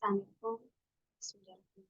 Assalamualaikum. Bismillahirrahmanirrahim.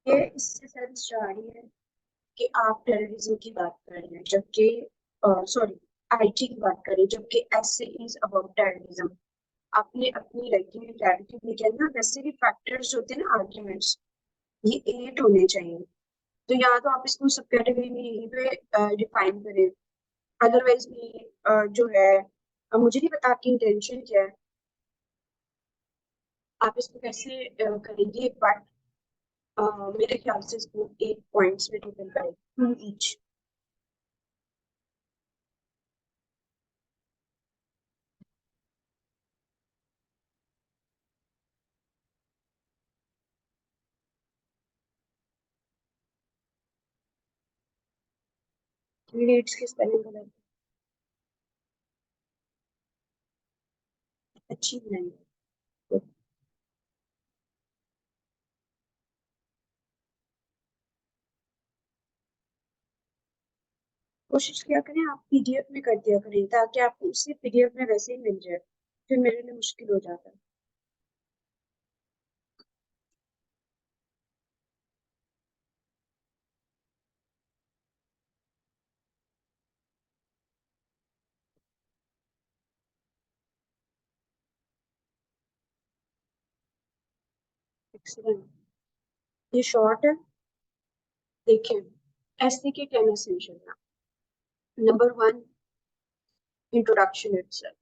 ये इससे sense जा रही है कि आप टेररिज्म की बात कर रहे हैं जबकि सॉरी आईटी की बात कर रहे हैं जबकि ऐसे इज अबाउट टेररिज्म। आपने अपनी राइटिंग में क्लैरिटी भी किया ना, वैसे भी फैक्टर्स होते हैं ना आर्ग्यूमेंट्स, ये 8 होने चाहिए। तो या तो आप इसको सब कैटेगरी में यहीं पे डिफाइन करें, अदरवाइज भी जो है मुझे नहीं पता आपकी इंटेंशन क्या है, आप इसको कैसे करेंगे, बट मेरे ख्याल से इसको 8 पॉइंट्स में टोटल करें, 2 ईच। लीड्स की स्पेलिंग गलत, अच्छी नहीं है। कोशिश किया करें आप पीडीएफ में कर दिया करें ताकि आपको उसी पीडीएफ में वैसे ही मिल जाए, फिर मेरे लिए मुश्किल हो जाता है। एक्सीलेंट, ये शॉर्ट है। देखें, एसए के 10 एसेंशियल है। Number 1, introduction itself.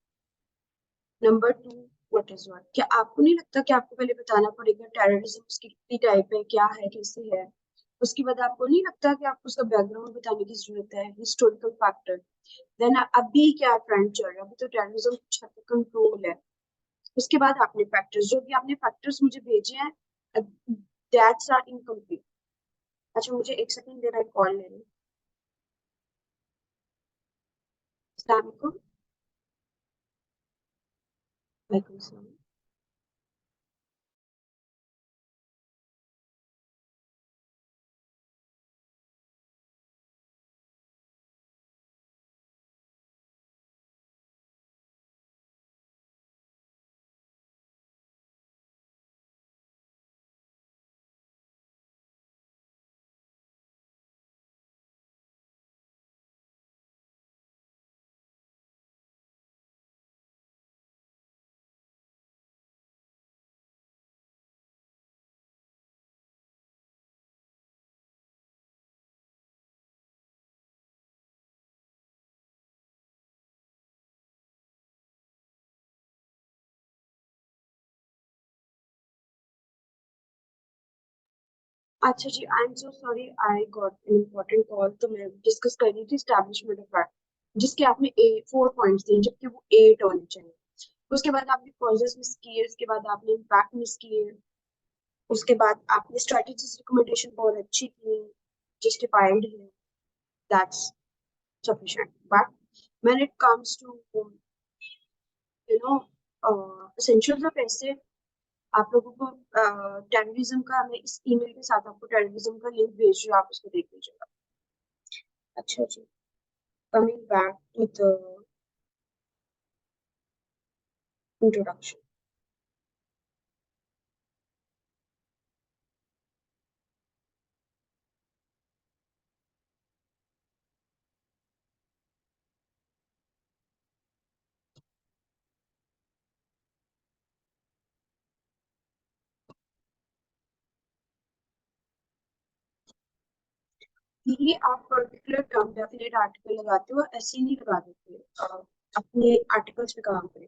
Number 2, what is what. क्या आपको नहीं लगता कि आपको पहले बताना पड़ेगा टेररिज्म उसकी कितनी टाइप है, क्या है, कैसे है। उसके बाद आपको नहीं लगता कि आपको उसका बैकग्राउंड बताने की जरूरत है, हिस्टोरिकल फैक्टर। देन अभी क्या ट्रेंड चल रहा है, अभी तो टेररिज्म कुछ हद तक कंट्रोल है। उसके बाद आपने फैक्टर्स, जो भी आपने फैक्टर्स मुझे भेजे हैं, दैट्स आर इनकम्प्लीट। अच्छा मुझे एक सेकंड देना, कॉल ले रही हूँ। अस्सलाम वालेकुम। वालेकुम सलाम। अच्छा जी, I am so sorry, I got an important call. तो मैं डिस्कस कर रही थी एस्टैब्लिशमेंट ऑफ फैक्ट, जिसके आपने 4 पॉइंट्स दिए जबकि वो 8 होने चाहिए। उसके बाद आपने कॉजेस मिस किए, उसके बाद आपने इम्पैक्ट मिस किए, उसके बाद आपने स्ट्रेटजीज रिकमेंडेशन बहुत अच्छी की, जस्टिफाइड है, that's sufficient. But when it comes to you know essentials of essay, आप लोगों को टेररिज्म का, मैं इस ईमेल के साथ आपको टेररिज्म का लिंक भेज रही हूँ, आप उसको देख लीजिएगा। अच्छा जी, coming back to the introduction. ये आप पर्टिकुलर टर्म डेफिनेट आर्टिकल लगाते हो, ऐसे नहीं लगा देते, अपने आर्टिकल्स पे काम करें।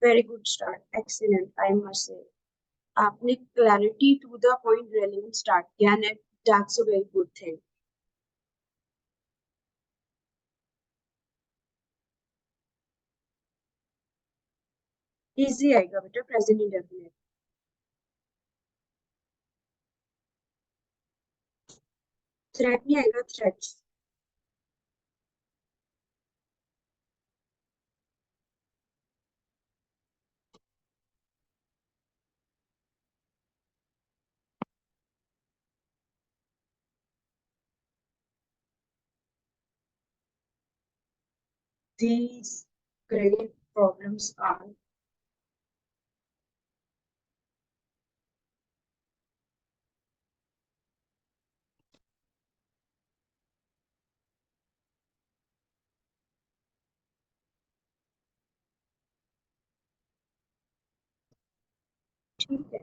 Very good start, excellent, I must say. आपने clarity to the point relevant start किया, and that's a very good thing. Easy आएगा बेटा, प्रेजेंट इंडेफिनिट। थ्रेट नहीं आएगा, threats. These grave problems are ठीक है।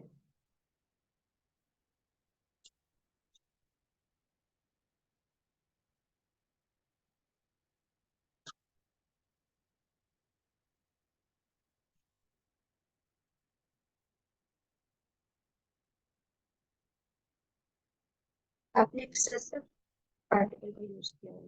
आपने एक्सेसिव आर्टिकल का यूज किया है।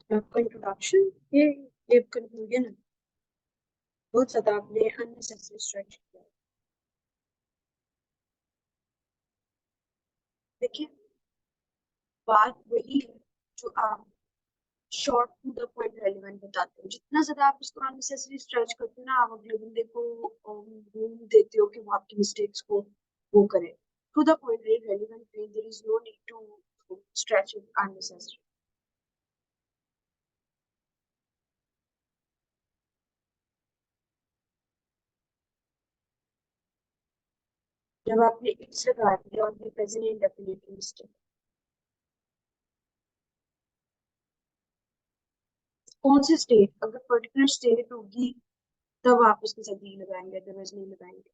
आपका इंट्रोडक्शन, ये कंक्लूजन है। बहुत ज्यादा आपने अननेसेसरी स्ट्रेच किया। देखिए, बात वही है जो आप short to the point relevant बताते हो। जितना ज्यादा आप इसको अननेसेसरी स्ट्रेच करते हो ना, आप अगले बंदे को रूम देते हो कि वो आपकी मिस्टेक्स को वो करे। To the point relevant, there is no need to stretch it unnecessary. जब आपने इट्स लगा दिया और ये प्रेजेंट इंडेफिनिट मिस्टेक, कौन सी स्टेट, अगर पर्टिकुलर स्टेट होगी तब आप उसके साथ डी लगाएंगे, अदरवाइज नहीं लगाएंगे।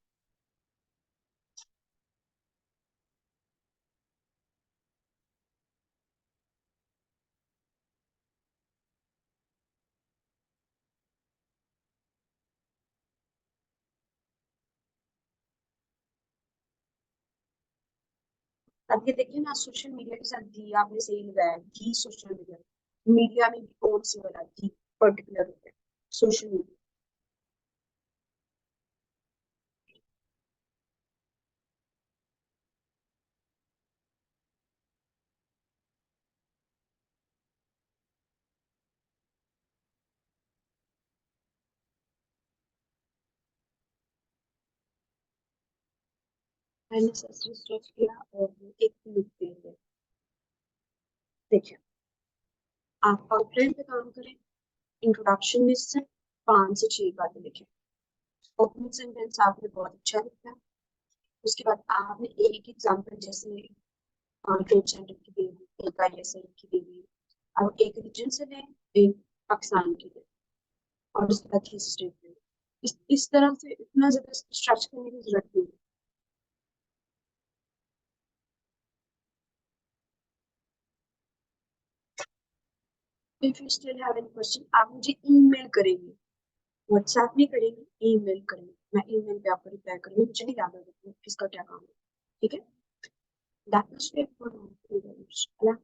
अब ये देखिए ना, सोशल मीडिया के साथ डी आपने सही लगाया, डी सोशल मीडिया। मीडिया में भी कौन सी वाला डी पर्टिकुलर होता है, सोशल मीडिया। मैंने सर्च किया और एक लुक दे दिया। देखिए, आप आउटलाइन पे काम करें, इंट्रोडक्शन में से 5 से 6 बातें लिखें। ओपनिंग सेंटेंस आपने बहुत अच्छा लिखा है। उसके बाद आपने एक एग्जांपल, जैसे ट्रेड सेंटर की दे दी, एक आईएसआई की दे दी, और एक रीजन से लें, एक पाकिस्तान की दे, और उसके बाद थीसिस स्टेटमेंट। इस तरह से इतना ज्यादा स्ट्रेच करने की जरूरत नहीं है। If you still have any question, आप मुझे ईमेल करेंगे, व्हाट्सएप नहीं करेंगे, ईमेल करेंगे। मैं ईमेल पे आपको रिप्लाई करूंगी, मुझे नहीं याद होगा किसका क्या काम है। ठीक है, that is it for now.